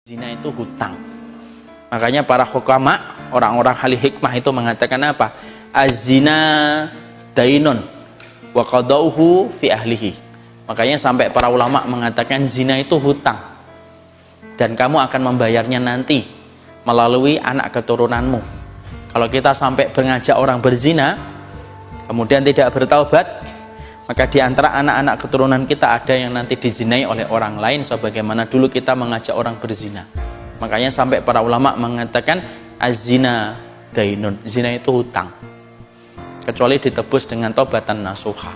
Zina itu hutang. Makanya para hukama, orang-orang ahli hikmah itu mengatakan apa? Az-zina dainun wa qadauhu fi ahlihi. Makanya sampai para ulama mengatakan zina itu hutang dan kamu akan membayarnya nanti melalui anak keturunanmu. Kalau kita sampai mengajak orang berzina kemudian tidak bertaubat, maka di antara anak-anak keturunan kita ada yang nanti dizinai oleh orang lain sebagaimana dulu kita mengajak orang berzina. Makanya sampai para ulama mengatakan az-zina dainun, zina itu hutang kecuali ditebus dengan taubatan nasuha.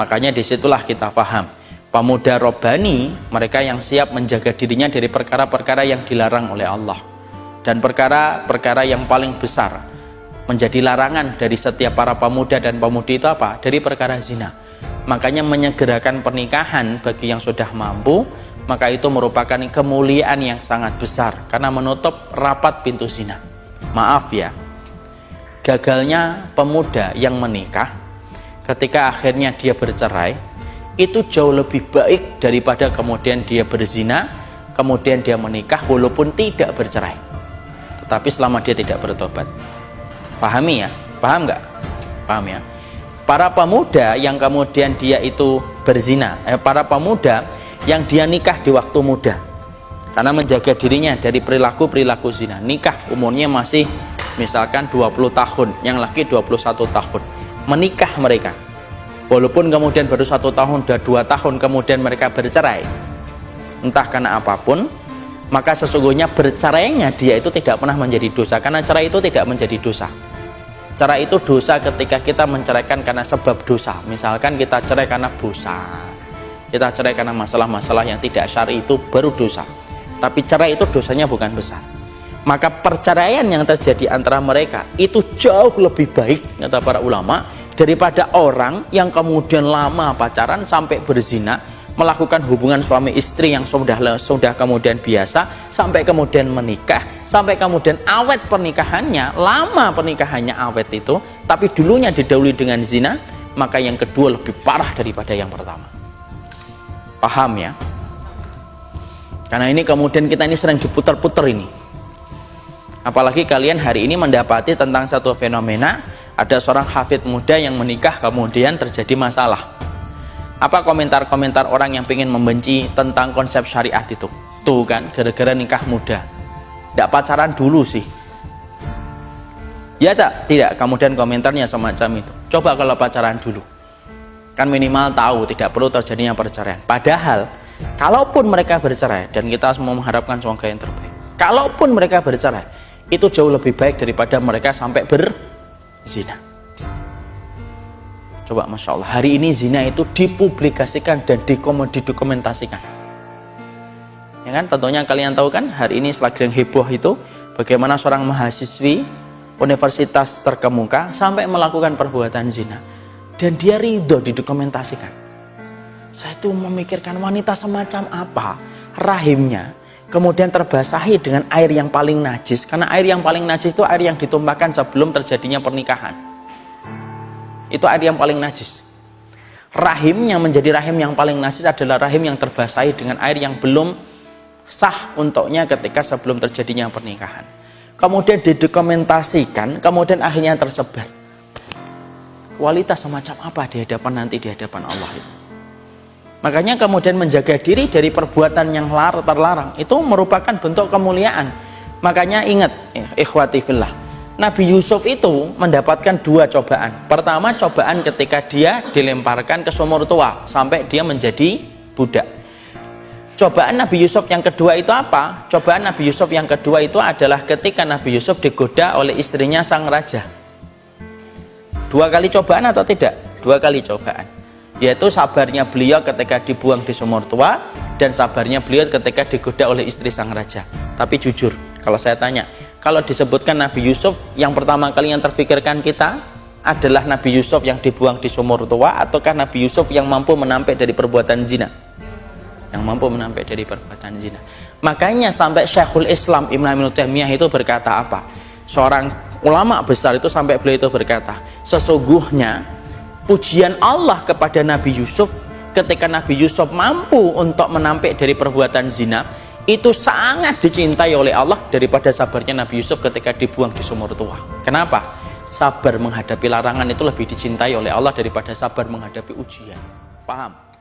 Makanya disitulah kita paham pemuda robbani, mereka yang siap menjaga dirinya dari perkara-perkara yang dilarang oleh Allah dan perkara-perkara yang paling besar menjadi larangan dari setiap para pemuda dan pemudi itu apa? Dari perkara zina. Makanya menyegerakan pernikahan bagi yang sudah mampu, maka itu merupakan kemuliaan yang sangat besar karena menutup rapat pintu zina. Maaf ya, gagalnya pemuda yang menikah ketika akhirnya dia bercerai itu jauh lebih baik daripada kemudian dia berzina, kemudian dia menikah walaupun tidak bercerai, tetapi selama dia tidak bertobat. Pahami ya? Paham nggak? Paham ya? Para pemuda yang kemudian dia itu berzina, para pemuda yang dia nikah di waktu muda karena menjaga dirinya dari perilaku-perilaku zina, nikah umurnya masih misalkan 20 tahun, yang laki 21 tahun, menikah mereka walaupun kemudian baru 1 tahun, 2 tahun kemudian mereka bercerai entah karena apapun, maka sesungguhnya bercerainya dia itu tidak pernah menjadi dosa karena cerai itu tidak menjadi dosa. Cerai itu dosa ketika kita menceraikan karena sebab dosa, misalkan kita cerai karena dosa, kita cerai karena masalah-masalah yang tidak syar'i, itu baru dosa. Tapi cerai itu dosanya bukan besar. Maka perceraian yang terjadi antara mereka itu jauh lebih baik kata para ulama daripada orang yang kemudian lama pacaran sampai berzina, melakukan hubungan suami istri yang sudah kemudian biasa sampai kemudian menikah, sampai kemudian awet pernikahannya, lama pernikahannya awet itu, tapi dulunya didahului dengan zina, maka yang kedua lebih parah daripada yang pertama. Paham ya? Karena ini kemudian kita ini sering diputar-putar ini. Apalagi kalian hari ini mendapati tentang satu fenomena, ada seorang hafidh muda yang menikah kemudian terjadi masalah. Apa komentar-komentar orang yang ingin membenci tentang konsep syariat itu? Tuh kan, gara-gara nikah muda, tidak pacaran dulu sih. Ya tak? Tidak. Kemudian komentarnya semacam itu. Coba kalau pacaran dulu, kan minimal tahu tidak perlu terjadinya perceraian. Padahal kalaupun mereka bercerai, dan kita semua mengharapkan semoga yang terbaik, kalaupun mereka bercerai itu jauh lebih baik daripada mereka sampai berzina. Coba Masya Allah, hari ini zina itu dipublikasikan dan didokumentasikan ya kan. Tentunya kalian tahu kan, hari ini selagi yang heboh itu bagaimana seorang mahasiswi universitas terkemuka sampai melakukan perbuatan zina dan dia ridho didokumentasikan. Saya itu memikirkan wanita semacam apa rahimnya kemudian terbasahi dengan air yang paling najis, karena air yang paling najis itu air yang ditumpahkan sebelum terjadinya pernikahan. Itu air yang paling najis. Rahimnya menjadi rahim yang paling najis adalah rahim yang terbasahi dengan air yang belum sah untuknya ketika sebelum terjadinya pernikahan. Kemudian didokumentasikan, kemudian akhirnya tersebar. Kualitas semacam apa di hadapan nanti di hadapan Allah itu. Makanya kemudian menjaga diri dari perbuatan yang terlarang itu merupakan bentuk kemuliaan. Makanya ingat, ikhwati fillah, Nabi Yusuf itu mendapatkan 2 cobaan. Pertama, cobaan ketika dia dilemparkan ke sumur tua sampai dia menjadi budak. Cobaan Nabi Yusuf yang kedua itu apa? Cobaan Nabi Yusuf yang kedua itu adalah ketika Nabi Yusuf digoda oleh istrinya sang raja. 2 kali cobaan atau tidak? 2 kali cobaan. Yaitu sabarnya beliau ketika dibuang di sumur tua dan sabarnya beliau ketika digoda oleh istri sang raja. Tapi jujur, kalau saya tanya, kalau disebutkan Nabi Yusuf, yang pertama kali yang terfikirkan kita adalah Nabi Yusuf yang dibuang di sumur tua, ataukah Nabi Yusuf yang mampu menampik dari perbuatan zina? Yang mampu menampik dari perbuatan zina. Makanya sampai Syekhul Islam Ibnu Taimiyah itu berkata apa? Seorang ulama besar itu sampai beliau itu berkata, sesungguhnya pujian Allah kepada Nabi Yusuf ketika Nabi Yusuf mampu untuk menampik dari perbuatan zina, itu sangat dicintai oleh Allah daripada sabarnya Nabi Yusuf ketika dibuang di sumur tua. Kenapa? Sabar menghadapi larangan itu lebih dicintai oleh Allah daripada sabar menghadapi ujian. Paham?